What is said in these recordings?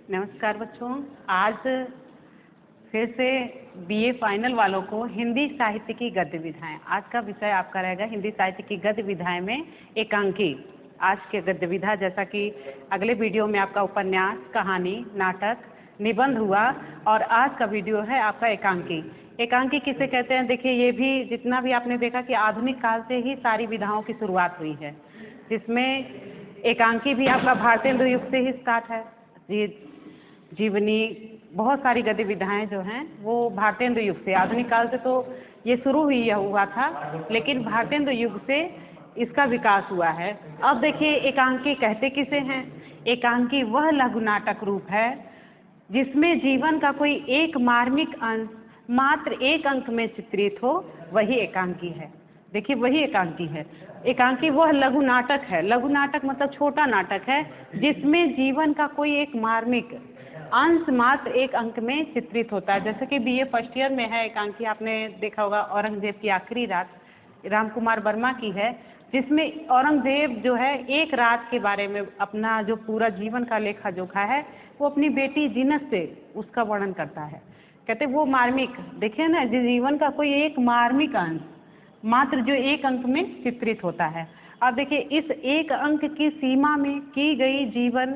नमस्कार बच्चों। आज फिर से बीए फाइनल वालों को हिंदी साहित्य की गद्य विधाएं, आज का विषय आपका रहेगा हिंदी साहित्य की गद्य विधाएं में एकांकी। आज के गद्य विधा जैसा कि अगले वीडियो में आपका उपन्यास, कहानी, नाटक, निबंध हुआ, और आज का वीडियो है आपका एकांकी। एकांकी किसे कहते हैं? देखिए, ये भी जितना भी आपने देखा कि आधुनिक काल से ही सारी विधाओं की शुरुआत हुई है, जिसमें एकांकी भी आपका भारतेंदु युग से ही स्टार्ट है। जीवनी, बहुत सारी गद्य विधाएं जो हैं वो भारतेंदु युग से, आधुनिक काल से तो ये शुरू ही हुआ था, लेकिन भारतेंदु युग से इसका विकास हुआ है। अब देखिए, एकांकी कहते किसे हैं? एकांकी वह लघु नाटक रूप है जिसमें जीवन का कोई एक मार्मिक अंश मात्र एक अंक में चित्रित हो, वही एकांकी है। देखिए, वही एकांकी है। एकांकी वह लघु नाटक है। लघु नाटक मतलब छोटा नाटक है जिसमें जीवन का कोई एक मार्मिक अंश मात्र एक अंक में चित्रित होता है। जैसे कि बीए फर्स्ट ईयर में है एकांकी, आपने देखा होगा औरंगजेब की आखिरी रात, राम कुमार वर्मा की है, जिसमें औरंगजेब जो है एक रात के बारे में अपना जो पूरा जीवन का लेखा जोखा है वो अपनी बेटी जीनत से उसका वर्णन करता है। कहते वो मार्मिक, देखिए ना, जीवन का कोई एक मार्मिक अंश मात्र जो एक अंक में चित्रित होता है। अब देखिए, इस एक अंक की सीमा में की गई जीवन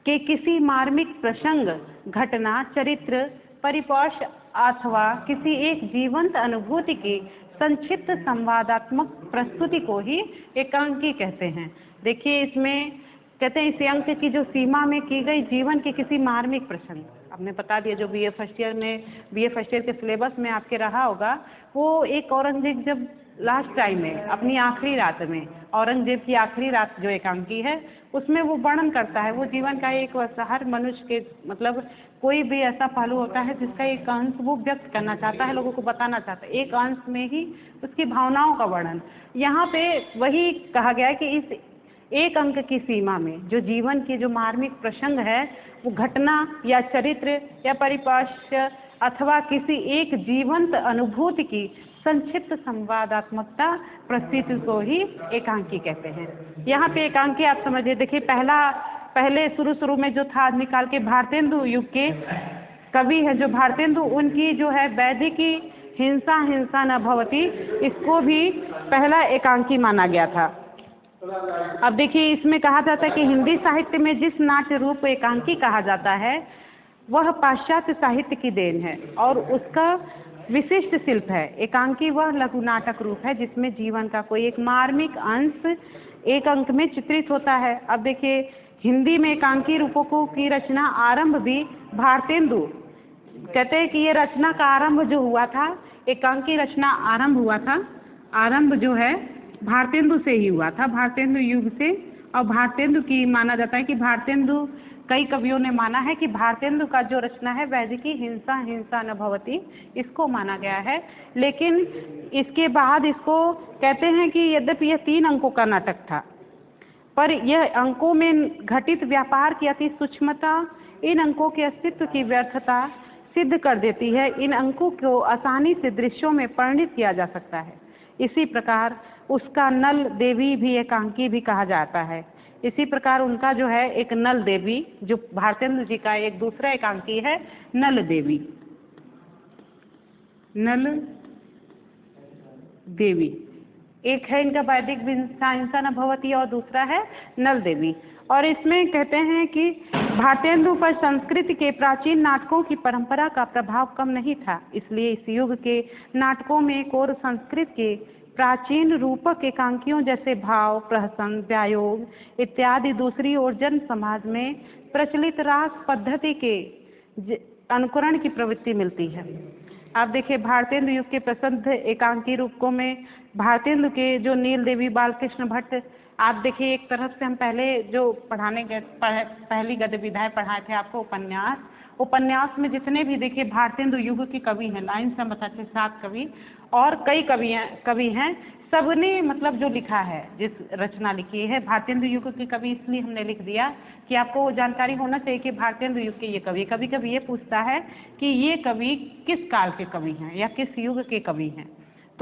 के किसी मार्मिक प्रसंग, घटना, चरित्र, परिपोष अथवा किसी एक जीवंत अनुभूति की संक्षिप्त संवादात्मक प्रस्तुति को ही एकांकी कहते हैं। देखिए, इसमें कहते हैं इस अंक की जो सीमा में की गई जीवन के किसी मार्मिक प्रसंग, आपने बता दिया जो बीए फर्स्ट ईयर के सिलेबस में आपके रहा होगा, वो एक औरंगजेब जब लास्ट टाइम में अपनी आखिरी रात में, औरंगजेब की आखिरी रात जो एकांकी है उसमें वो वर्णन करता है वो जीवन का एक, हर मनुष्य के मतलब कोई भी ऐसा पहलू होता है जिसका एक अंश वो व्यक्त करना चाहता है, लोगों को बताना चाहता है, एक अंश में ही उसकी भावनाओं का वर्णन। यहाँ पे वही कहा गया है कि इस एक अंक की सीमा में जो जीवन के जो मार्मिक प्रसंग है वो घटना या चरित्र या परिपाश अथवा किसी एक जीवंत अनुभूति की संक्षिप्त संवादात्मकता प्रस्तुति को ही एकांकी कहते हैं। यहाँ पे एकांकी आप समझिए। देखिए, पहले शुरू में जो था निकाल के भारतेंदु युग के कवि है जो भारतेंदु, उनकी जो है वैदिकी हिंसा हिंसा न भवती, इसको भी पहला एकांकी माना गया था। अब देखिए, इसमें कहा जाता है कि हिंदी साहित्य में जिस नाट्य रूप को एकांकी कहा जाता है वह पाश्चात्य साहित्य की देन है और उसका विशिष्ट शिल्प है। एकांकी वह लघु नाटक रूप है जिसमें जीवन का कोई एक मार्मिक अंश एक अंक में चित्रित होता है। अब देखिए, हिंदी में एकांकी रूपों की रचना आरंभ भी भारतेंदु कहते हैं कि ये रचना का आरंभ जो हुआ था, एकांकी रचना आरंभ हुआ था, आरंभ जो है भारतेंदु से ही हुआ था, भारतेंदु युग से। और भारतेंदु की माना जाता है कि भारतेंदु, कई कवियों ने माना है कि भारतेंदु का जो रचना है वैदिकी हिंसा हिंसा न भवती, इसको माना गया है। लेकिन इसके बाद इसको कहते हैं कि यद्यपि यह 3 अंकों का नाटक था, पर यह अंकों में घटित व्यापार की अति सूक्ष्मता इन अंकों के अस्तित्व की व्यर्थता सिद्ध कर देती है। इन अंकों को आसानी से दृश्यों में परिणित किया जा सकता है। इसी प्रकार उसका नल देवी भी एकांकी भी कहा जाता है। इसी प्रकार उनका जो है एक नल देवी, जो भारतेंदु जी का एक दूसरा एकांकी है नल देवी, नल देवी एक है इनका वैदिक हिंसा न भवती और दूसरा है नल देवी। और इसमें कहते हैं कि भारतेंदु पर संस्कृत के प्राचीन नाटकों की परंपरा का प्रभाव कम नहीं था, इसलिए इस युग के नाटकों में एक और संस्कृत के प्राचीन रूपक एकांकियों जैसे भाव, प्रहसन, व्यायोग इत्यादि, दूसरी ओर जन समाज में प्रचलित रास पद्धति के अनुकरण की प्रवृत्ति मिलती है। आप देखिए, भारतेंदु युग के प्रसिद्ध एकांकी रूपकों में भारतेंदु के जो नील देवी, बालकृष्ण भट्ट, आप देखिए एक तरफ से हम पहले जो पहली गद्य विधाएं पढ़ाए थे आपको उपन्यास में जितने भी देखिए भारतेंदु युग के कवि हैं, लाइन से बताते 7 कवि और कई कवि हैं, सबने मतलब जो लिखा है, जिस रचना लिखी है भारतेंदु युग के कवि, इसलिए हमने लिख दिया कि आपको जानकारी होना चाहिए कि भारतेंदु युग के ये कवि। कभी कभी ये पूछता है कि ये कवि किस काल के कवि हैं या किस युग के कवि हैं,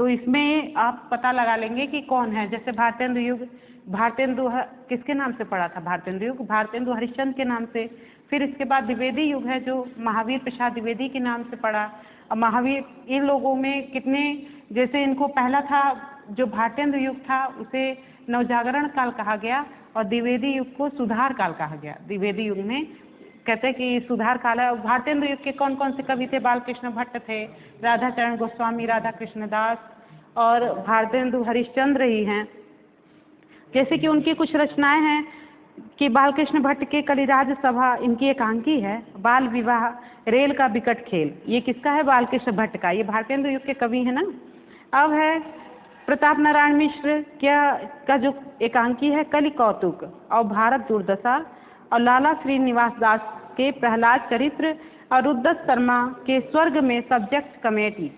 तो इसमें आप पता लगा लेंगे कि कौन है। जैसे भारतेंदु युग, किसके नाम से पड़ा था? भारतेंदु युग भारतेंदु हरिश्चंद्र के नाम से। फिर इसके बाद द्विवेदी युग है जो महावीर प्रसाद द्विवेदी के नाम से पड़ा। और महावीर, इन लोगों में कितने, जैसे इनको पहला था जो भारतेंदु युग था उसे नवजागरण काल कहा गया और द्विवेदी युग को सुधार काल कहा गया। द्विवेदी युग में कहते हैं कि सुधार काल है। भारतेंदु युग के कौन कौन से कवि थे? बालकृष्ण भट्ट थे, राधाचरण गोस्वामी, राधा कृष्ण दास और भारतेंदु हरिश्चंद्र ही हैं। जैसे कि उनकी कुछ रचनाएं हैं कि बालकृष्ण भट्ट के कलिराज सभा इनकी एकांकी है। बाल विवाह, रेल का बिकट खेल, ये किसका है? बालकृष्ण भट्ट का। ये भारतेंदु युग के कवि है ना। अब है प्रताप नारायण मिश्र का जो एकांकी है कलि कौतुक और भारत दुर्दशा, और लाला श्रीनिवास दास के प्रहलाद चरित्र, और रुद्रत शर्मा के स्वर्ग में सब्जेक्ट कमेटी,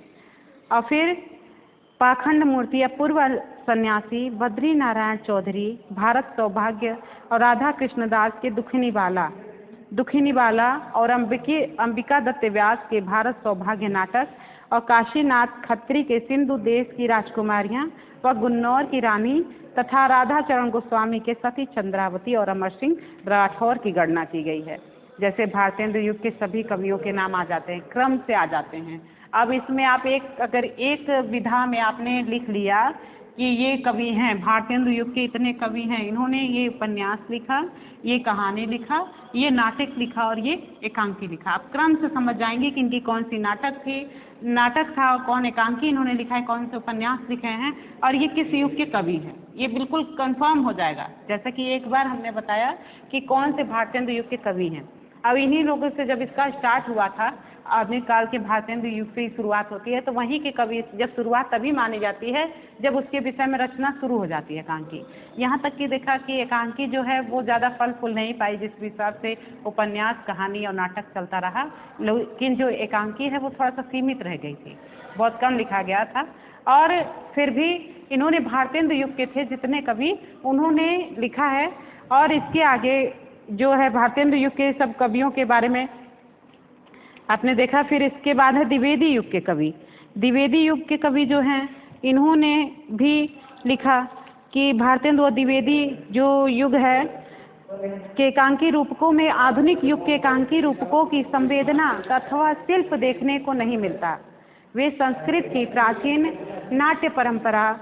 और फिर पाखंड मूर्ति या पूर्व सन्यासी बद्री नारायण चौधरी भारत सौभाग्य, और राधा कृष्ण दास के दुखिनी बाला और अंबिका दत्त व्यास के भारत सौभाग्य नाटक, और काशीनाथ खत्री के सिंधु देश की राजकुमारियां व गुन्नौर की रानी, तथा राधाचरण गोस्वामी के सती चंद्रावती और अमर सिंह राठौर की गणना की गई है। जैसे भारतेंदु युग के सभी कवियों के नाम आ जाते हैं, क्रम से आ जाते हैं। अब इसमें आप अगर एक विधा में आपने लिख लिया कि ये कवि हैं, भारतेंदु युग के इतने कवि हैं, इन्होंने ये उपन्यास लिखा, ये कहानी लिखा, ये नाटक लिखा और ये एकांकी लिखा। आप क्रम से समझ जाएंगे कि इनकी कौन सी नाटक था और कौन एकांकी इन्होंने लिखा है, कौन से उपन्यास लिखे हैं और ये किस युग के कवि हैं। ये बिल्कुल कंफर्म हो जाएगा। जैसा कि एक बार हमने बताया कि कौन से भारतेंदु युग के कवि हैं। अब इन्हीं लोगों से जब इसका स्टार्ट हुआ था, आधुनिक काल के भारतेंदु युग से ही शुरुआत होती है, तो वहीं के कवि जब शुरुआत तभी मानी जाती है जब उसके विषय में रचना शुरू हो जाती है एकांकी। यहाँ तक कि देखा कि एकांकी जो है वो ज़्यादा फल फूल नहीं पाई, जिस हिसाब से उपन्यास, कहानी और नाटक चलता रहा, लेकिन जो एकांकी है वो थोड़ा सा सीमित रह गई थी, बहुत कम लिखा गया था। और फिर भी इन्होंने भारतेंदु युग के थे जितने कवि उन्होंने लिखा है। और इसके आगे जो है भारतेंदु युग के सब कवियों के बारे में आपने देखा। फिर इसके बाद है द्विवेदी युग के कवि। द्विवेदी युग के कवि जो हैं इन्होंने भी लिखा कि भारतेंदु और द्विवेदी जो युग है के एकांकी रूपकों में आधुनिक युग के एकांकी रूपकों की संवेदना अथवा शिल्प देखने को नहीं मिलता। वे संस्कृत की प्राचीन नाट्य परंपरा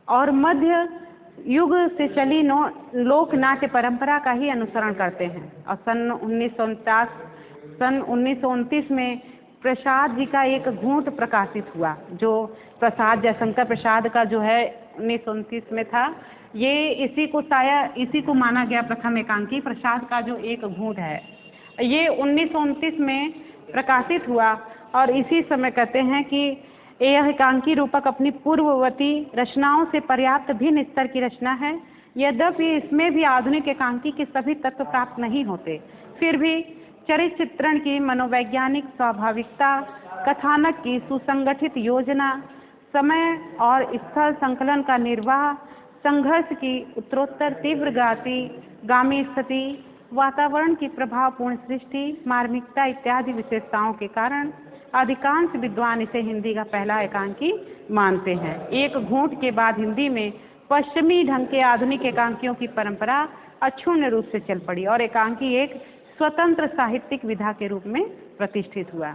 और मध्य युग से चली लोक नाट्य परंपरा का ही अनुसरण करते हैं। और सन 1929 में प्रसाद जी का एक घूंट प्रकाशित हुआ, जो प्रसाद जयशंकर प्रसाद का जो है 1929 में था। ये इसी को माना गया प्रथम एकांकी। प्रसाद का जो एक घूंट है ये 1929 में प्रकाशित हुआ। और इसी समय कहते हैं कि यह एकांकी रूपक अपनी पूर्ववर्ती रचनाओं से पर्याप्त भिन्न स्तर की रचना है। यद्यपि इसमें भी आधुनिक एकांकी के सभी तत्व प्राप्त नहीं होते, फिर भी चरित्र चित्रण की मनोवैज्ञानिक स्वाभाविकता, कथानक की सुसंगठित योजना, समय और स्थल संकलन का निर्वाह, संघर्ष की उत्तरोत्तर तीव्र गामी स्थिति, वातावरण की प्रभावपूर्ण सृष्टि, मार्मिकता इत्यादि विशेषताओं के कारण अधिकांश विद्वान इसे हिंदी का पहला एकांकी मानते हैं। एक घूंट के बाद हिंदी में पश्चिमी ढंग के आधुनिक एकांकियों की परंपरा अक्षुण्ण रूप से चल पड़ी और एकांकी एक स्वतंत्र साहित्यिक विधा के रूप में प्रतिष्ठित हुआ।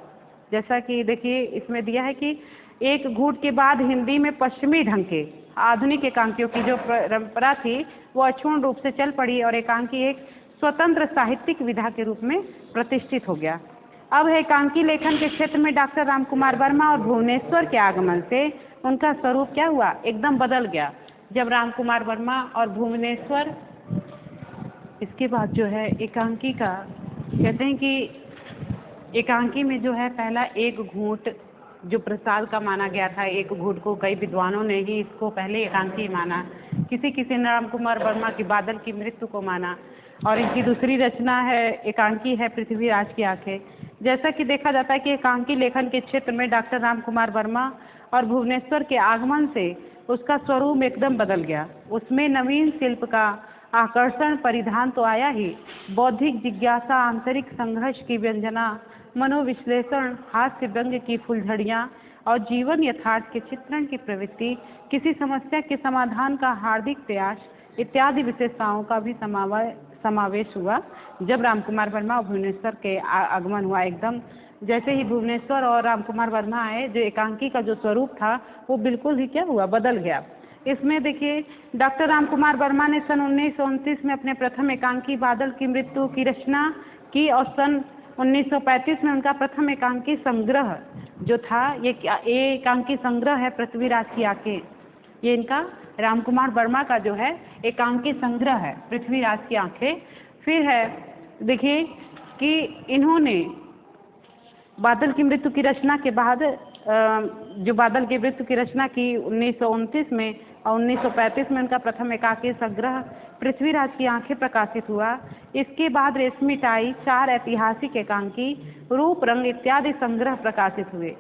जैसा कि देखिए इसमें दिया है कि एक घूंट के बाद हिंदी में पश्चिमी ढंग के आधुनिक एकांकियों की जो परंपरा थी वो अक्षुण्ण रूप से चल पड़ी और एकांकी एक स्वतंत्र साहित्यिक विधा के रूप में प्रतिष्ठित हो गया। अब एकांकी लेखन के क्षेत्र में डॉक्टर रामकुमार वर्मा और भुवनेश्वर के आगमन से उनका स्वरूप क्या हुआ, एकदम बदल गया। जब रामकुमार वर्मा और भुवनेश्वर, इसके बाद जो है एकांकी का कहते हैं कि एकांकी में जो है पहला एक घूंट जो प्रसाद का माना गया था, एक घूंट को कई विद्वानों ने ही इसको पहले एकांकी माना। किसी ने रामकुमार वर्मा की बादल की मृत्यु को माना। और इनकी दूसरी रचना है एकांकी है पृथ्वीराज की आंखें। जैसा कि देखा जाता है कि एकांकी लेखन के क्षेत्र में डॉक्टर रामकुमार वर्मा और भुवनेश्वर के आगमन से उसका स्वरूप एकदम बदल गया। उसमें नवीन शिल्प का आकर्षण परिधान तो आया ही, बौद्धिक जिज्ञासा, आंतरिक संघर्ष की व्यंजना, मनोविश्लेषण, हास्य व्यंग्य की फुलझड़ियाँ और जीवन यथार्थ के चित्रण की प्रवृत्ति, किसी समस्या के समाधान का हार्दिक प्रयास इत्यादि विशेषताओं का भी समावेश हुआ। जब रामकुमार वर्मा और भुवनेश्वर के आगमन हुआ, एकदम जैसे ही भुवनेश्वर और रामकुमार वर्मा आए, जो एकांकी का जो स्वरूप था वो बिल्कुल ही क्या हुआ, बदल गया। इसमें देखिए, डॉक्टर रामकुमार वर्मा ने सन 1929 में अपने प्रथम एकांकी बादल की मृत्यु की रचना की और सन 1935 में उनका प्रथम एकांकी संग्रह जो था, ये एकांकी संग्रह है पृथ्वीराज की आंखें। ये इनका रामकुमार वर्मा का जो है एकांकी संग्रह है पृथ्वीराज की आंखें। फिर है देखिए कि इन्होंने बादल की मृत्यु की रचना के बाद जो बादल की मृत्यु की रचना की 1929 में और 1935 में उनका प्रथम एकांकी संग्रह पृथ्वीराज की आंखें प्रकाशित हुआ। इसके बाद रेशमी टाई, 4 ऐतिहासिक एकांकी, रूप रंग इत्यादि संग्रह प्रकाशित हुए।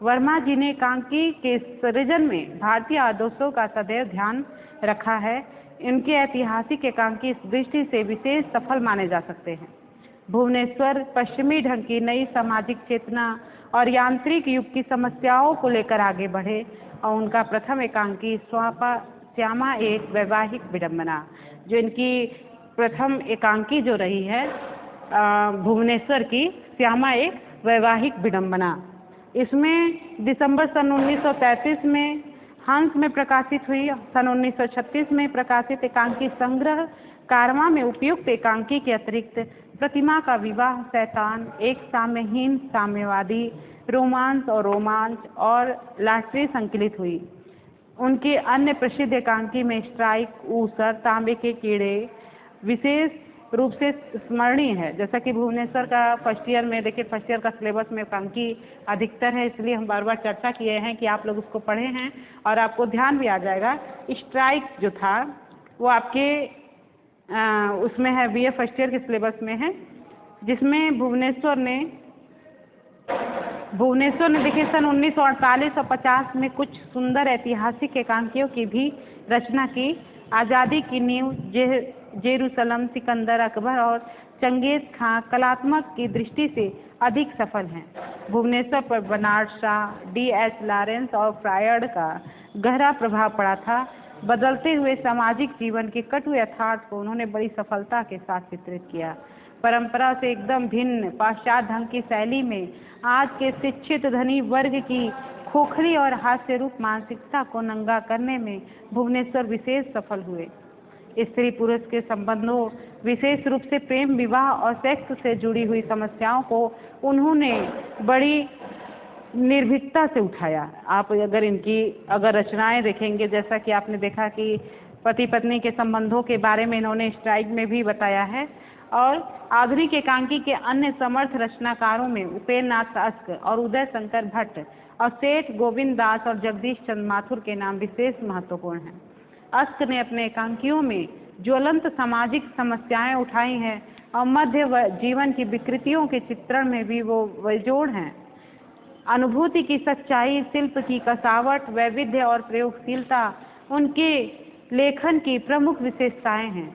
वर्मा जी ने एकांकी के सृजन में भारतीय आदर्शों का सदैव ध्यान रखा है। इनके ऐतिहासिक एकांकी इस दृष्टि से विशेष सफल माने जा सकते हैं। भुवनेश्वर पश्चिमी ढंग की नई सामाजिक चेतना और यांत्रिक युग की समस्याओं को लेकर आगे बढ़े और उनका प्रथम एकांकी श्यामा एक वैवाहिक विडंबना, जो इनकी प्रथम एकांकी जो रही है भुवनेश्वर की श्यामा एक वैवाहिक विडंबना, इसमें दिसंबर सन 1933 में हंस में प्रकाशित हुई। सन 1936 में प्रकाशित एकांकी संग्रह कारवां में उपयुक्त एकांकी के अतिरिक्त प्रतिमा का विवाह, शैतान, एक साम्यहीन साम्यवादी, रोमांस और लाटरी संकलित हुई। उनके अन्य प्रसिद्ध एकांकी में स्ट्राइक, ऊसर, तांबे के कीड़े विशेष रूप से स्मरणीय है। जैसा कि भुवनेश्वर का फर्स्ट ईयर में देखिए, फर्स्ट ईयर का सिलेबस में एकांकी अधिकतर है, इसलिए हम बार बार चर्चा किए हैं कि आप लोग उसको पढ़े हैं और आपको ध्यान भी आ जाएगा। स्ट्राइक जो था वो आपके उसमें है, बीए फर्स्ट ईयर के सिलेबस में है, जिसमें भुवनेश्वर ने देखिए सन 1948 और 50 में कुछ सुंदर ऐतिहासिक एकांकियों की भी रचना की। आज़ादी की नींव, जेरूसलम, सिकंदर, अकबर और चंगेज खां कलात्मक की दृष्टि से अधिक सफल हैं। भुवनेश्वर पर बनारस शाह, D.H. लॉरेंस और फ्रायड का गहरा प्रभाव पड़ा था। बदलते हुए सामाजिक जीवन के कटु यथार्थ को उन्होंने बड़ी सफलता के साथ चित्रित किया। परंपरा से एकदम भिन्न पाश्चात्य ढंग की शैली में आज के शिक्षित धनी वर्ग की खोखली और हास्य रूप मानसिकता को नंगा करने में भुवनेश्वर विशेष सफल हुए। स्त्री पुरुष के संबंधों, विशेष रूप से प्रेम, विवाह और सेक्स से जुड़ी हुई समस्याओं को उन्होंने बड़ी निर्भीकता से उठाया। आप अगर रचनाएं देखेंगे, जैसा कि आपने देखा कि पति पत्नी के संबंधों के बारे में इन्होंने स्ट्राइक में भी बताया है। और आधुनिक एकांकी के अन्य समर्थ रचनाकारों में उपेन्द्र नाथ अस्क और उदय शंकर भट्ट और सेठ गोविंद दास और जगदीश चंद्र माथुर के नाम विशेष महत्वपूर्ण हैं। अस्क ने अपने एकांकियों में ज्वलंत सामाजिक समस्याएं उठाई हैं और मध्य जीवन की विकृतियों के चित्रण में भी वो बेजोड़ हैं। अनुभूति की सच्चाई, शिल्प की कसावट, वैविध्य और प्रयोगशीलता उनके लेखन की प्रमुख विशेषताएं हैं।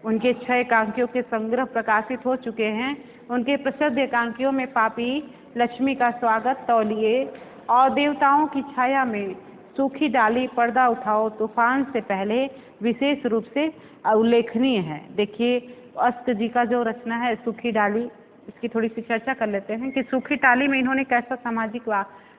उनके 6 एकांकियों के संग्रह प्रकाशित हो चुके हैं। उनके प्रसिद्ध एकांकियों में पापी, लक्ष्मी का स्वागत, तौलिए और देवताओं की छाया में सूखी डाली, पर्दा उठाओ, तूफान से पहले विशेष रूप से उल्लेखनीय है। देखिए अस्क जी का जो रचना है सूखी डाली, इसकी थोड़ी सी चर्चा कर लेते हैं कि सूखी डाली में इन्होंने कैसा सामाजिक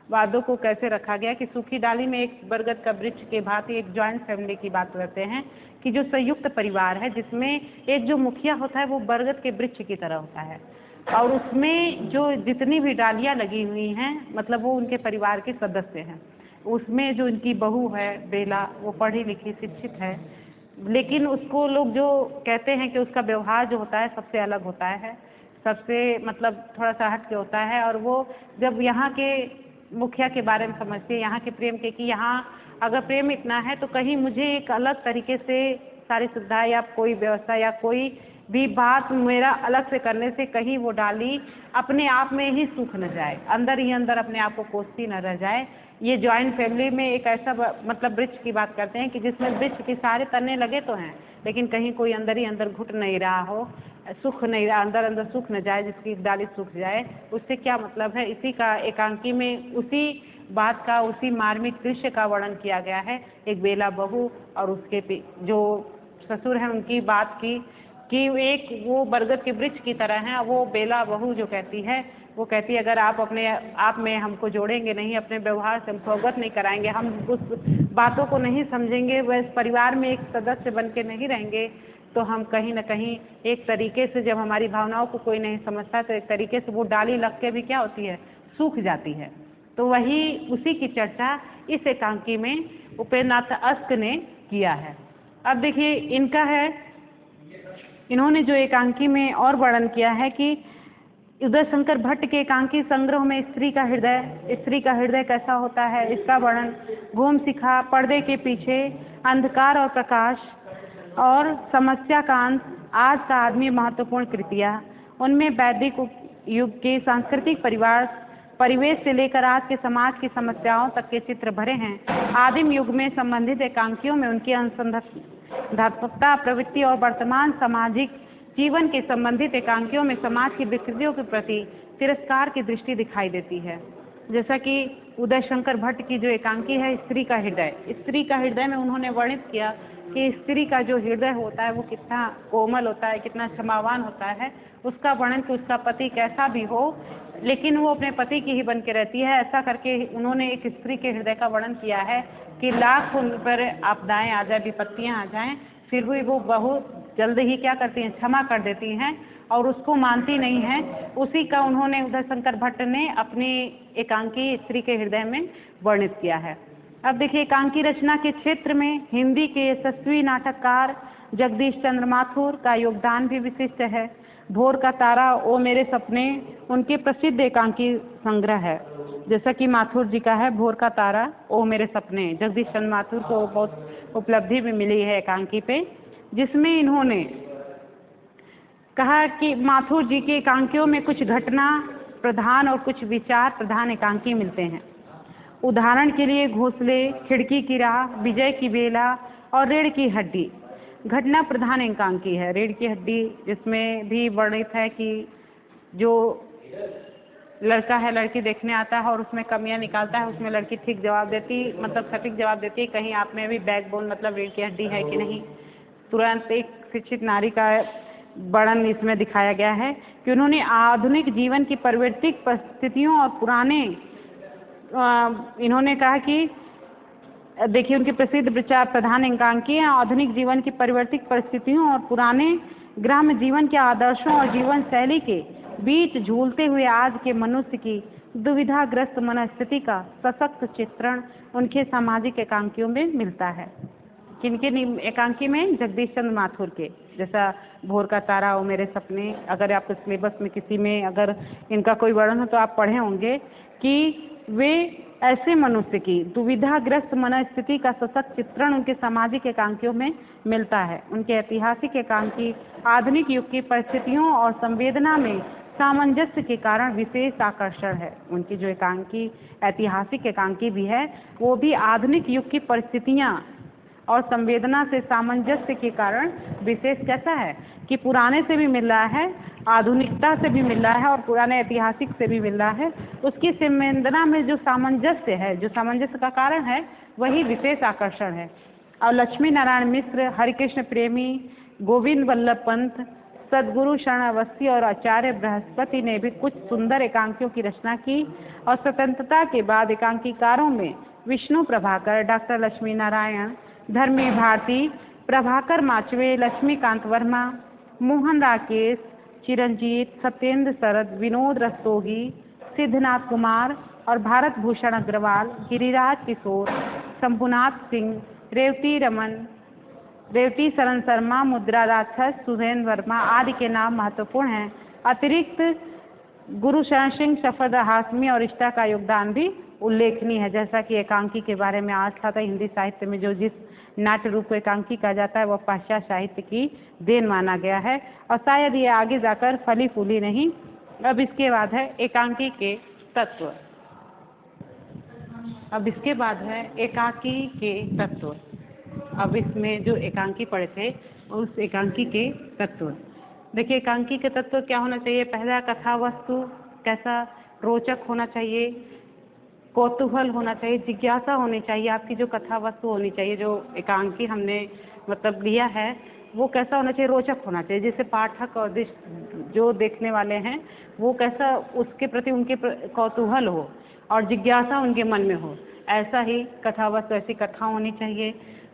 वादों को कैसे रखा गया कि सूखी डाली में एक बरगद का वृक्ष के भांति एक जॉइंट फैमिली की बात करते हैं कि जो संयुक्त परिवार है, जिसमें एक जो मुखिया होता है वो बरगद के वृक्ष की तरह होता है और उसमें जो जितनी भी डालियां लगी हुई हैं, मतलब वो उनके परिवार के सदस्य हैं। उसमें जो इनकी बहू है बेला, वो पढ़ी लिखी शिक्षित है, लेकिन उसको लोग जो कहते हैं कि उसका व्यवहार जो होता है सबसे अलग होता है, सबसे मतलब थोड़ा सा हट के होता है। और वो जब यहाँ के मुखिया के बारे में समझते हैं, यहाँ के प्रेम के, कि यहाँ अगर प्रेम इतना है तो कहीं मुझे एक अलग तरीके से सारी सुविधा या कोई व्यवस्था या कोई भी बात मेरा अलग से करने से कहीं वो डाली अपने आप में ही सूख न जाए, अंदर ही अंदर अपने आप को कोसती न रह जाए। ये जॉइंट फैमिली में एक ऐसा मतलब वृक्ष की बात करते हैं कि जिसमें वृक्ष के सारे तने लगे तो हैं, लेकिन कहीं कोई अंदर ही अंदर घुट नहीं रहा हो, सूख नहीं रहा, अंदर अंदर सूख न जाए, जिसकी डाली सूख जाए। उससे क्या मतलब है, इसी का एकांकी में उसी बात का, उसी मार्मिक दृश्य का वर्णन किया गया है। एक बेला बहू और उसके जो ससुर हैं उनकी बात की कि एक वो बरगद के वृक्ष की तरह हैं। वो बेला बहू जो कहती है, वो कहती है अगर आप अपने आप में हमको जोड़ेंगे नहीं, अपने व्यवहार से हमको अवगत नहीं कराएंगे, हम उस बातों को नहीं समझेंगे, वह इस परिवार में एक सदस्य बन के नहीं रहेंगे, तो हम कहीं ना कहीं एक तरीके से, जब हमारी भावनाओं को कोई नहीं समझता तो एक तरीके से वो डाली लग के भी क्या होती है, सूख जाती है। तो वही उसी की चर्चा इस एकांकी में उपेंद्रनाथ अस्क ने किया है। अब देखिए इनका है, इन्होंने जो एकांकी में और वर्णन किया है कि उदय शंकर भट्ट के एकांकी संग्रह में स्त्री का हृदय कैसा होता है, इसका वर्णन, घूम शिखा, पर्दे के पीछे, अंधकार और प्रकाश और समस्या का अंत, आज का आदमी, महत्वपूर्ण कृतियाँ, उनमें वैदिक युग के सांस्कृतिक परिवेश से लेकर आज के समाज की समस्याओं तक के चित्र भरे हैं। आदिम युग में संबंधित एकांकियों में उनकी अनुसंधानात्मकता प्रवृत्ति और वर्तमान सामाजिक जीवन के संबंधित एकांकियों में समाज की विकृतियों के प्रति तिरस्कार की दृष्टि दिखाई देती है। जैसा कि उदय शंकर भट्ट की जो एकांकी है स्त्री का हृदय में उन्होंने वर्णित किया कि स्त्री का जो हृदय होता है वो कितना कोमल होता है, कितना क्षमावान होता है, उसका वर्णन कि उसका पति कैसा भी हो लेकिन वो अपने पति की ही बन के रहती है। ऐसा करके उन्होंने एक स्त्री के हृदय का वर्णन किया है कि लाख उन पर आपदाएं आ जाए, विपत्तियां आ जाएं, फिर भी वो बहुत जल्द ही क्या करती हैं, क्षमा कर देती हैं और उसको मानती नहीं है। उसी का उन्होंने उदय शंकर भट्ट ने अपनी एकांकी स्त्री के हृदय में वर्णित किया है। अब देखिए एकांकी रचना के क्षेत्र में हिंदी के यशस्वी नाटककार जगदीश चंद्र माथुर का योगदान भी विशिष्ट है। भोर का तारा, ओ मेरे सपने उनके प्रसिद्ध एकांकी संग्रह है। जैसा कि माथुर जी का है भोर का तारा, ओ मेरे सपने, जगदीश चंद्र माथुर को बहुत उपलब्धि भी मिली है एकांकी पे, जिसमें इन्होंने कहा कि माथुर जी के एकांकियों में कुछ घटना प्रधान और कुछ विचार प्रधान एकांकी मिलते हैं। उदाहरण के लिए घोंसले, खिड़की की राह, विजय की बेला और रीढ़ की हड्डी घटना प्रधान एकांकी है। रीढ़ की हड्डी जिसमें भी वर्णित है कि जो लड़का है लड़की देखने आता है और उसमें कमियां निकालता है, उसमें लड़की ठीक जवाब देती, मतलब सटीक जवाब देती है, कहीं आप में भी बैकबोन मतलब रीढ़ की हड्डी है कि नहीं। तुरंत एक शिक्षित नारी का वर्णन इसमें दिखाया गया है कि उन्होंने आधुनिक जीवन की प्राकृतिक परिस्थितियों और पुराने इन्होंने कहा कि देखिए उनके प्रसिद्ध विचार प्रधान एकांकी हैं। आधुनिक जीवन की परिवर्तित परिस्थितियों और पुराने ग्राम्य जीवन के आदर्शों और जीवन शैली के बीच झूलते हुए आज के मनुष्य की दुविधाग्रस्त मनस्थिति का सशक्त चित्रण उनके सामाजिक एकांकियों में मिलता है। किनके एकांकी में? जगदीश चंद्र माथुर के। जैसा भोर का तारा, ओ मेरे सपने, अगर आपके सिलेबस में किसी में अगर इनका कोई वर्णन हो तो आप पढ़े होंगे कि वे ऐसे मनुष्य की दुविधाग्रस्त मनस्थिति का सशक्त चित्रण उनके सामाजिक एकांकियों में मिलता है। उनके ऐतिहासिक एकांकी आधुनिक युग की परिस्थितियों और संवेदना में सामंजस्य के कारण विशेष आकर्षण है। उनकी जो एकांकी ऐतिहासिक एकांकी भी है वो भी आधुनिक युग की परिस्थितियां और संवेदना से सामंजस्य के कारण विशेष कैसा है कि पुराने से भी मिल रहा है, आधुनिकता से भी मिल रहा है और पुराने ऐतिहासिक से भी मिल रहा है। उसकी संवेदना में जो सामंजस्य है, जो सामंजस्य का कारण है, वही विशेष आकर्षण है। और लक्ष्मी नारायण मिश्र, हरिकृष्ण प्रेमी, गोविंद वल्लभ पंत, सदगुरु शरण अवस्थी और आचार्य बृहस्पति ने भी कुछ सुंदर एकांकियों की रचना की। और स्वतंत्रता के बाद एकांकीकारों में विष्णु प्रभाकर, डॉक्टर लक्ष्मी नारायण, धर्मी भारती, प्रभाकर माचवे, लक्ष्मीकांत वर्मा, मोहन राकेश, चिरंजीत, सत्येंद्र शरद, विनोद रस्तोगी, सिद्धनाथ कुमार और भारत भूषण अग्रवाल, गिरिराज किशोर, शंभुनाथ सिंह, रेवती शरण शर्मा, मुद्रा राक्षस, सुधेन वर्मा आदि के नाम महत्वपूर्ण हैं। अतिरिक्त गुरु शरण सिंह, सफदर हाशमी और इष्टा का योगदान भी उल्लेखनीय है। जैसा कि एकांकी के बारे में आज था हिंदी साहित्य में जो जिस नाट्य रूप को एकांकी कहा जाता है वह पाश्चात्य साहित्य की देन माना गया है और शायद ये आगे जाकर फली फूली नहीं। अब इसके बाद है एकांकी के तत्व। अब इसके बाद है एकांकी के तत्व। अब इसमें जो एकांकी पढ़े थे उस एकांकी के तत्व देखिए। एकांकी के तत्व क्या होना चाहिए? पहला, कथा वस्तु कैसा रोचक होना चाहिए, कौतूहल होना चाहिए, जिज्ञासा होनी चाहिए, आपकी जो कथा वस्तु होनी चाहिए, जो एकांकी हमने मतलब लिया है वो कैसा होना चाहिए, रोचक होना चाहिए, जिससे पाठक और जो देखने वाले हैं वो कैसा उसके प्रति उनके कौतूहल हो और जिज्ञासा उनके मन में हो, ऐसा ही कथा वस्तु, ऐसी कथा होनी चाहिए।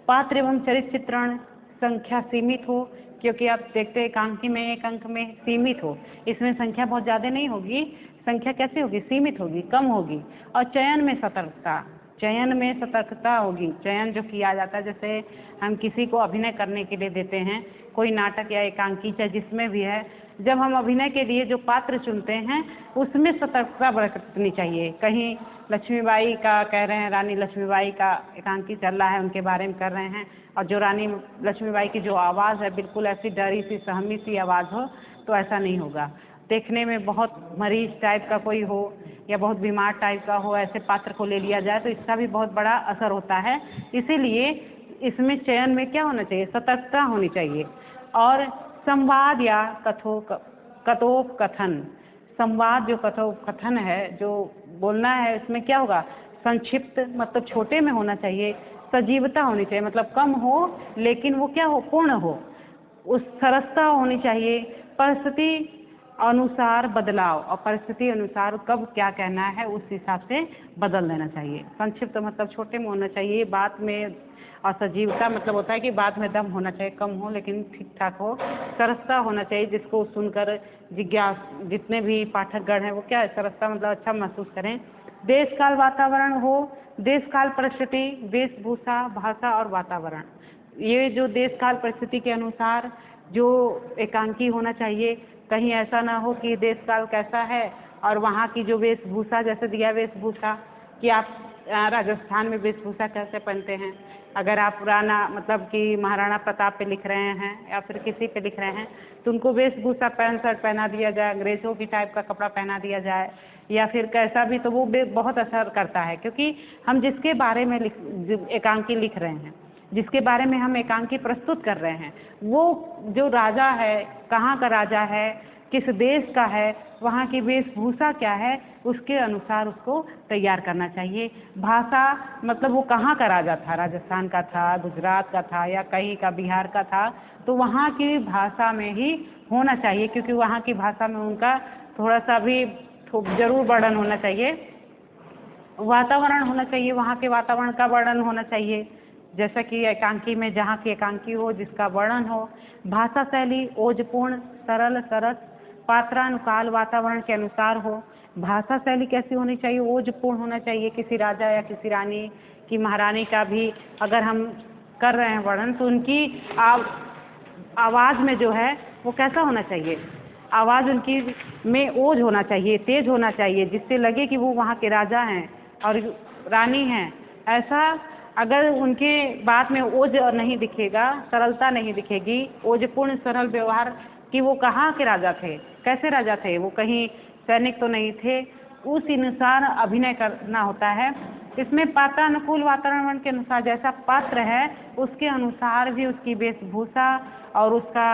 पात्र एवं चरित्र चित्रण संख्या सीमित हो, क्योंकि आप देखते हैं एकांकी में एक अंक में सीमित हो, इसमें संख्या बहुत ज़्यादा नहीं होगी, संख्या कैसी होगी, सीमित होगी, कम होगी। और चयन में सतर्कता, चयन में सतर्कता होगी। चयन जो किया जाता है, जैसे हम किसी को अभिनय करने के लिए देते हैं, कोई नाटक या एकांकी चाहे जिसमें भी है, जब हम अभिनय के लिए जो पात्र चुनते हैं उसमें सतर्कता बरतनी चाहिए। कहीं लक्ष्मीबाई का कह रहे हैं, रानी लक्ष्मीबाई का एकांकी चल रहा है, उनके बारे में कर रहे हैं, और जो रानी लक्ष्मीबाई की जो आवाज़ है बिल्कुल ऐसी डरी सी सहमी सी आवाज़ हो, तो ऐसा नहीं होगा। देखने में बहुत मरीज टाइप का कोई हो या बहुत बीमार टाइप का हो, ऐसे पात्र को ले लिया जाए तो इसका भी बहुत बड़ा असर होता है। इसीलिए इसमें चयन में क्या होना चाहिए, सतर्कता होनी चाहिए। और संवाद या कथोपकथन, संवाद जो कथोपकथन है, जो बोलना है, इसमें क्या होगा, संक्षिप्त मतलब छोटे में होना चाहिए, सजीवता होनी चाहिए मतलब कम हो लेकिन वो क्या हो, पूर्ण हो, उस सरसता होनी चाहिए। परिस्थिति अनुसार बदलाव, और परिस्थिति अनुसार कब क्या कहना है उस हिसाब से बदल देना चाहिए। संक्षिप्त मतलब छोटे में होना चाहिए, बात में, और सजीवता मतलब होता है कि बात में दम होना चाहिए, कम हो लेकिन ठीक ठाक हो। सरसता होना चाहिए, जिसको सुनकर जितने भी पाठकगण हैं वो क्या है, सरसता मतलब अच्छा महसूस करें। देश काल वातावरण हो, देश काल परिस्थिति, वेशभूषा, भाषा और वातावरण, ये जो देश काल परिस्थिति के अनुसार जो एकांकी होना चाहिए। कहीं ऐसा ना हो कि देश काल कैसा है और वहाँ की जो वेशभूषा, जैसे दिया वेशभूषा कि आप राजस्थान में वेशभूषा कैसे पहनते हैं, अगर आप पुराना मतलब कि महाराणा प्रताप पे लिख रहे हैं या फिर किसी पे लिख रहे हैं तो उनको वेशभूषा पैंट शर्ट पहना दिया जाए, अंग्रेजों की टाइप का कपड़ा पहना दिया जाए या फिर कैसा भी, तो वो बहुत असर करता है। क्योंकि हम जिसके बारे में एकांकी लिख रहे हैं, जिसके बारे में हम एकांकी प्रस्तुत कर रहे हैं, वो जो राजा है, कहाँ का राजा है, किस देश का है, वहाँ की वेशभूषा क्या है, उसके अनुसार उसको तैयार करना चाहिए। भाषा मतलब वो कहाँ का राजा था, राजस्थान का था, गुजरात का था या कहीं का बिहार का था, तो वहाँ की भाषा में ही होना चाहिए, क्योंकि वहाँ की भाषा में उनका थोड़ा सा भी जरूर वर्णन होना चाहिए। वातावरण होना चाहिए, वहाँ के वातावरण का वर्णन होना चाहिए, जैसा कि एकांकी में जहाँ की एकांकी हो जिसका वर्णन हो। भाषा शैली ओजपूर्ण, सरल, सरस, पात्रानुकाल वातावरण के अनुसार हो। भाषा शैली कैसी होनी चाहिए, ओजपूर्ण होना चाहिए। किसी राजा या किसी रानी की, महारानी का भी अगर हम कर रहे हैं वर्णन तो उनकी आवाज़ में जो है वो कैसा होना चाहिए, आवाज़ उनकी में ओज होना चाहिए, तेज होना चाहिए, जिससे लगे कि वो वहाँ के राजा हैं और रानी हैं। ऐसा अगर उनके बात में ओज नहीं दिखेगा, सरलता नहीं दिखेगी, ओजपूर्ण सरल व्यवहार, कि वो कहाँ के राजा थे, कैसे राजा थे, वो कहीं सैनिक तो नहीं थे, उस अनुसार अभिनय करना होता है। इसमें पात्रानुकूल वातावरण के अनुसार, जैसा पात्र है उसके अनुसार भी उसकी वेशभूषा और उसका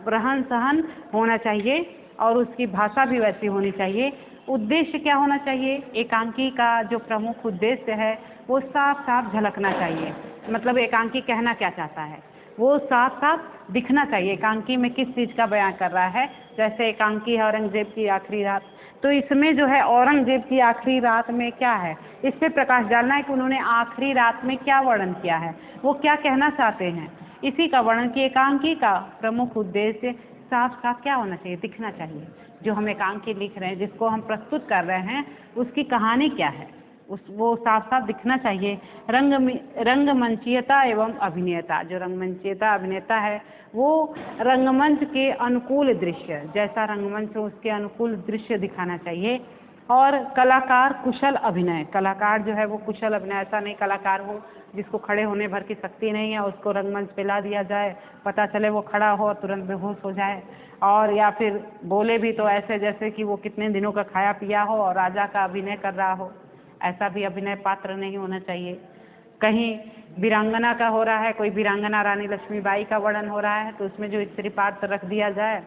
रहन सहन होना चाहिए और उसकी भाषा भी वैसी होनी चाहिए। उद्देश्य क्या होना चाहिए, एकांकी का जो प्रमुख उद्देश्य है वो साफ साफ झलकना चाहिए, मतलब एकांकी कहना क्या चाहता है वो साफ साफ दिखना चाहिए, एकांकी में किस चीज़ का बयान कर रहा है। जैसे एकांकी है औरंगजेब की आखिरी रात, तो इसमें जो है औरंगजेब की आखिरी रात में क्या है, इस पे प्रकाश डालना है कि उन्होंने आखिरी रात में क्या वर्णन किया है, वो क्या कहना चाहते हैं, इसी का वर्णन। की एकांकी का प्रमुख उद्देश्य साफ साफ क्या होना चाहिए, दिखना चाहिए। जो हम एकांकी लिख रहे हैं, जिसको हम प्रस्तुत कर रहे हैं, उसकी कहानी क्या है, वो साफ साफ दिखना चाहिए। रंगमंचीयता एवं अभिनेता, जो रंगमंचीयता अभिनेता है वो रंगमंच के अनुकूल दृश्य, जैसा रंगमंच हो उसके अनुकूल दृश्य दिखाना चाहिए। और कलाकार कुशल अभिनय, कलाकार जो है वो कुशल अभिनय, ऐसा नहीं कलाकार हो जिसको खड़े होने भर की शक्ति नहीं है, उसको रंगमंच पे ला दिया जाए, पता चले वो खड़ा हो और तुरंत बेहोश हो जाए, और या फिर बोले भी तो ऐसे जैसे कि वो कितने दिनों का खाया पिया हो और राजा का अभिनय कर रहा हो, ऐसा भी अभिनय पात्र नहीं होना चाहिए। कहीं वीरांगना का हो रहा है, कोई वीरांगना रानी लक्ष्मीबाई का वर्णन हो रहा है, तो उसमें जो स्त्री पात्र रख दिया जाए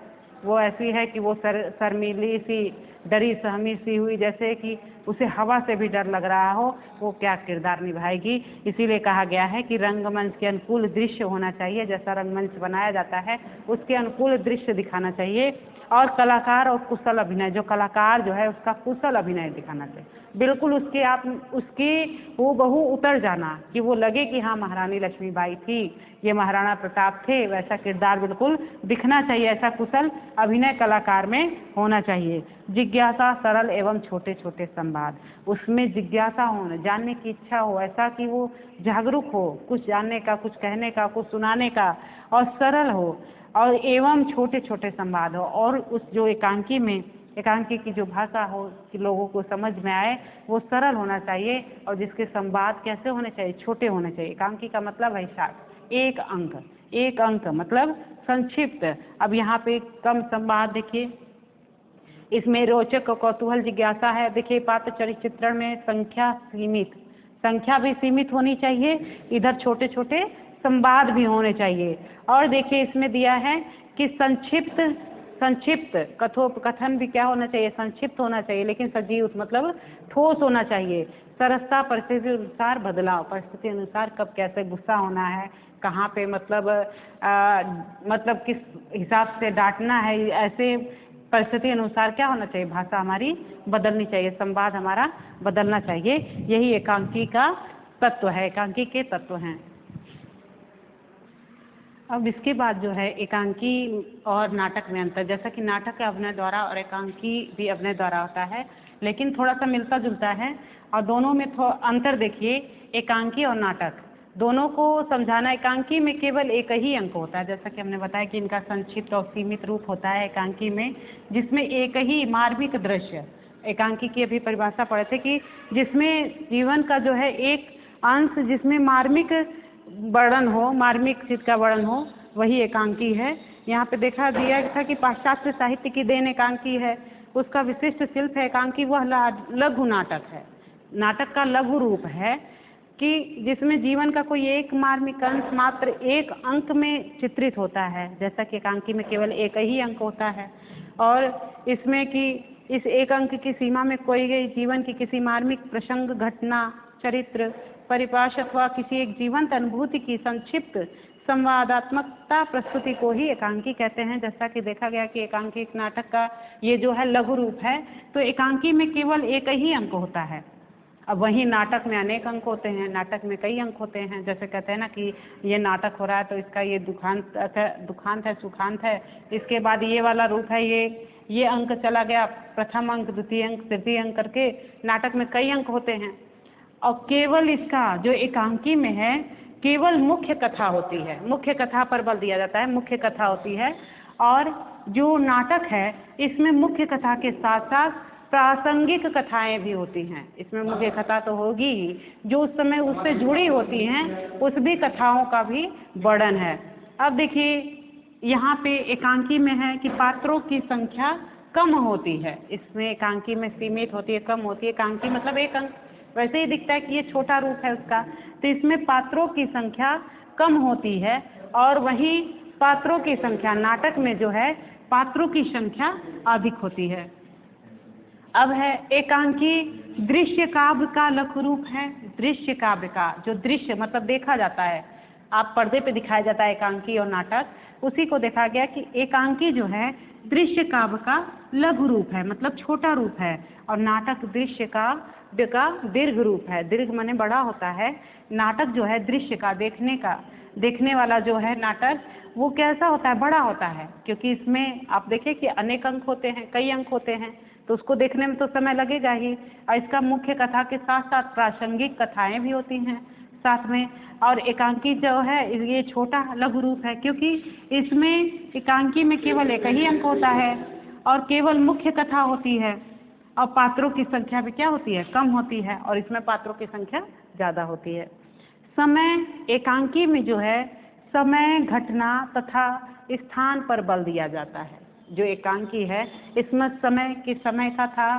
वो ऐसी है कि वो शर्मीली सी डरी सहमी सी हुई, जैसे कि उसे हवा से भी डर लग रहा हो, वो क्या किरदार निभाएगी। इसीलिए कहा गया है कि रंगमंच के अनुकूल दृश्य होना चाहिए, जैसा रंगमंच बनाया जाता है उसके अनुकूल दृश्य दिखाना चाहिए। और कलाकार और कुशल अभिनय, जो कलाकार जो है उसका कुशल अभिनय दिखाना चाहिए, बिल्कुल उसके आप उसकी हूबहू उतर जाना, कि वो लगे कि हाँ महारानी लक्ष्मीबाई थी, ये महाराणा प्रताप थे, वैसा किरदार बिल्कुल दिखना चाहिए। ऐसा कुशल अभिनय कलाकार में होना चाहिए। जिज्ञासा, सरल एवं छोटे छोटे संवाद, उसमें जिज्ञासा हो, जानने की इच्छा हो, ऐसा कि वो जागरूक हो, कुछ जानने का, कुछ कहने का, कुछ सुनाने का, और सरल हो, और एवं छोटे छोटे संवाद हो। और उस जो एकांकी में, एकांकी की जो भाषा हो कि लोगों को समझ में आए, वो सरल होना चाहिए। और जिसके संवाद कैसे होने चाहिए, छोटे होने चाहिए। एकांकी का मतलब है शार्ट, एक अंक, एक अंक मतलब संक्षिप्त। अब यहाँ पे कम संवाद देखिए, इसमें रोचक कौतूहल जिज्ञासा है। देखिए पात्र चरित्र चित्रण में संख्या सीमित, संख्या भी सीमित होनी चाहिए, इधर छोटे छोटे संवाद भी होने चाहिए। और देखिए इसमें दिया है कि संक्षिप्त, संक्षिप्त कथोपकथन भी क्या होना चाहिए, संक्षिप्त होना चाहिए, लेकिन सजीव मतलब ठोस होना चाहिए। सरसता, परिस्थिति अनुसार बदलाव, परिस्थिति अनुसार कब कैसे गुस्सा होना है, कहाँ पे मतलब किस हिसाब से डांटना है, ऐसे परिस्थिति अनुसार क्या होना चाहिए, भाषा हमारी बदलनी चाहिए, संवाद हमारा बदलना चाहिए। यही एकांकी का तत्व है, एकांकी के तत्व हैं। अब इसके बाद जो है एकांकी और नाटक में अंतर, जैसा कि नाटक का अभिनय द्वारा और एकांकी भी अभिनय द्वारा होता है, लेकिन थोड़ा सा मिलता जुलता है। और दोनों में अंतर देखिए, एकांकी और नाटक दोनों को समझाना। एकांकी में केवल एक ही अंक होता है, जैसा कि हमने बताया कि इनका संक्षिप्त और सीमित रूप होता है एकांकी में, जिसमें एक ही मार्मिक दृश्य, एकांकी की अभी परिभाषा पढ़े थे कि जिसमें जीवन का जो है एक अंश जिसमें मार्मिक वर्णन हो, मार्मिक चीज का वर्णन हो, वही एकांकी है। यहाँ पे देखा दिया था कि पाश्चात्य साहित्य की देन एकांकी है, उसका विशिष्ट शिल्प है एकांकी, वह लघु नाटक है, नाटक का लघु रूप है कि जिसमें जीवन का कोई एक मार्मिक अंश मात्र एक अंक में चित्रित होता है, जैसा कि एकांकी में केवल एक ही अंक होता है। और इसमें कि इस एक अंक की सीमा में कोई जीवन की किसी मार्मिक प्रसंग, घटना, चरित्र, परिपाश अथवा किसी एक जीवंत अनुभूति की संक्षिप्त संवादात्मकता प्रस्तुति को ही एकांकी कहते हैं। जैसा कि देखा गया कि एकांकी नाटक का ये जो है लघु रूप है, तो एकांकी में केवल एक ही अंक होता है। अब वहीं नाटक में अनेक अंक होते हैं, नाटक में कई अंक होते हैं। जैसे कहते हैं ना कि ये नाटक हो रहा है तो इसका ये दुखांत है, सुखांत है, इसके बाद ये वाला रूप है, ये अंक चला गया, प्रथम अंक, द्वितीय अंक, तृतीय अंक करके नाटक में कई अंक होते हैं। और केवल इसका जो एकांकी में है केवल मुख्य कथा होती है, मुख्य कथा पर बल दिया जाता है, मुख्य कथा होती है। और जो नाटक है इसमें मुख्य कथा के साथ साथ प्रासंगिक कथाएं भी होती हैं। इसमें मुख्य कथा तो होगी ही, जो उस समय उससे जुड़ी होती हैं उस भी कथाओं का भी वर्णन है। अब देखिए यहाँ पे एकांकी में है कि पात्रों की संख्या कम होती है, इसमें एकांकी में सीमित होती है, कम होती है। एकांकी मतलब एक अंक, वैसे ही दिखता है कि ये छोटा रूप है उसका, तो इसमें पात्रों की संख्या कम होती है। और वहीं पात्रों की संख्या नाटक में जो है पात्रों की संख्या अधिक होती है। अब है एकांकी दृश्य काव्य का लघु रूप है। दृश्य काव्य का जो दृश्य मतलब देखा जाता है, आप पर्दे पे दिखाया जाता है एकांकी और नाटक, उसी को देखा गया कि एकांकी जो है दृश्य काव्य का लघु रूप है, मतलब छोटा रूप है, और नाटक दृश्य का दीर्घ रूप है। दीर्घ माने बड़ा होता है, नाटक जो है दृश्य का, देखने वाला जो है नाटक वो कैसा होता है, बड़ा होता है, क्योंकि इसमें आप देखिए कि अनेक अंक होते हैं, कई अंक होते हैं, तो उसको देखने में तो समय लगेगा ही। और इसका मुख्य कथा के साथ साथ प्रासंगिक कथाएं भी होती हैं साथ में। और एकांकी जो है ये छोटा लघु रूप है, क्योंकि इसमें एकांकी में केवल एक ही अंक होता है और केवल मुख्य कथा होती है, और पात्रों की संख्या भी क्या होती है, कम होती है, और इसमें पात्रों की संख्या ज़्यादा होती है। समय एकांकी में जो है समय, घटना तथा स्थान पर बल दिया जाता है। जो एकांकी है इसमें समय किस समय का था,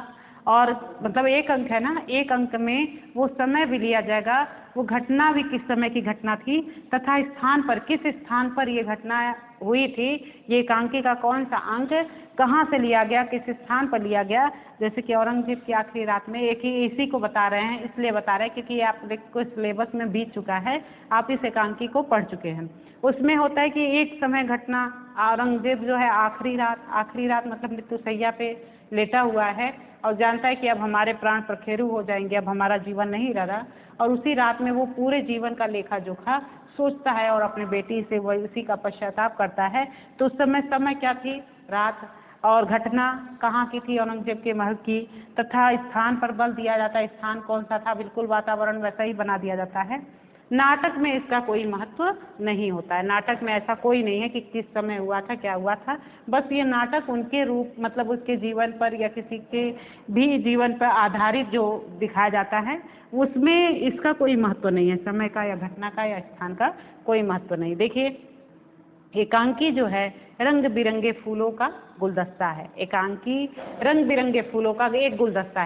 और मतलब एक अंक है ना, एक अंक में वो समय भी लिया जाएगा, वो घटना भी किस समय की घटना थी, तथा स्थान पर किस स्थान पर ये घटना हुई थी, ये एकांकी का कौन सा अंक कहाँ से लिया गया, किस स्थान पर लिया गया। जैसे कि औरंगजेब की आखिरी रात में, एक ही इसी को बता रहे हैं, इसलिए बता रहे हैं क्योंकि ये आप को सिलेबस में बीत चुका है, आप इस एकांकी को पढ़ चुके हैं। उसमें होता है कि एक समय घटना, औरंगजेब जो है आखिरी रात मतलब मृत्युशैया पे लेटा हुआ है और जानता है कि अब हमारे प्राण प्रखेरु हो जाएंगे, अब हमारा जीवन नहीं रहा, और उसी रात में वो पूरे जीवन का लेखा जोखा सोचता है और अपनी बेटी से वही उसी का पश्चाताप करता है। तो उस समय क्या थी, रात, और घटना कहाँ की थी, औरंगजेब के महल की, तथा स्थान पर बल दिया जाता है, स्थान कौन सा था, बिल्कुल वातावरण वैसा ही बना दिया जाता है। नाटक में इसका कोई महत्व नहीं होता है, नाटक में ऐसा कोई नहीं है कि किस समय हुआ था, क्या हुआ था, बस ये नाटक उनके रूप मतलब उसके जीवन पर या किसी के भी जीवन पर आधारित जो दिखाया जाता है, उसमें इसका कोई महत्व नहीं है, समय का या घटना का या स्थान का कोई महत्व नहीं। देखिए, एकांकी जो है रंग बिरंगे फूलों का गुलदस्ता है, एकांकी रंग बिरंगे फूलों का एक गुलदस्ता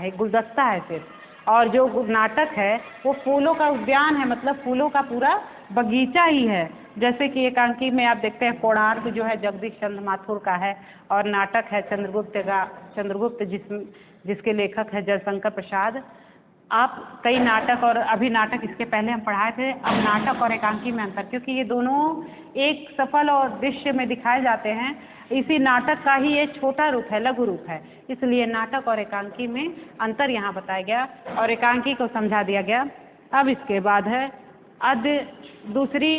है सिर्फ, और जो नाटक है वो फूलों का उद्यान है, मतलब फूलों का पूरा बगीचा ही है। जैसे कि एकांकी में आप देखते हैं कोणार्क जो है जगदीश चंद्र माथुर का है, और नाटक है चंद्रगुप्त जिसके लेखक है जयशंकर प्रसाद। आप कई नाटक और अभी नाटक इसके पहले हम पढ़ाए थे, अब नाटक और एकांकी में अंतर, क्योंकि ये दोनों एक सफल और दृश्य में दिखाए जाते हैं, इसी नाटक का ही एक छोटा रूप है, लघु रूप है, इसलिए नाटक और एकांकी में अंतर यहाँ बताया गया और एकांकी को समझा दिया गया। अब इसके बाद है दूसरी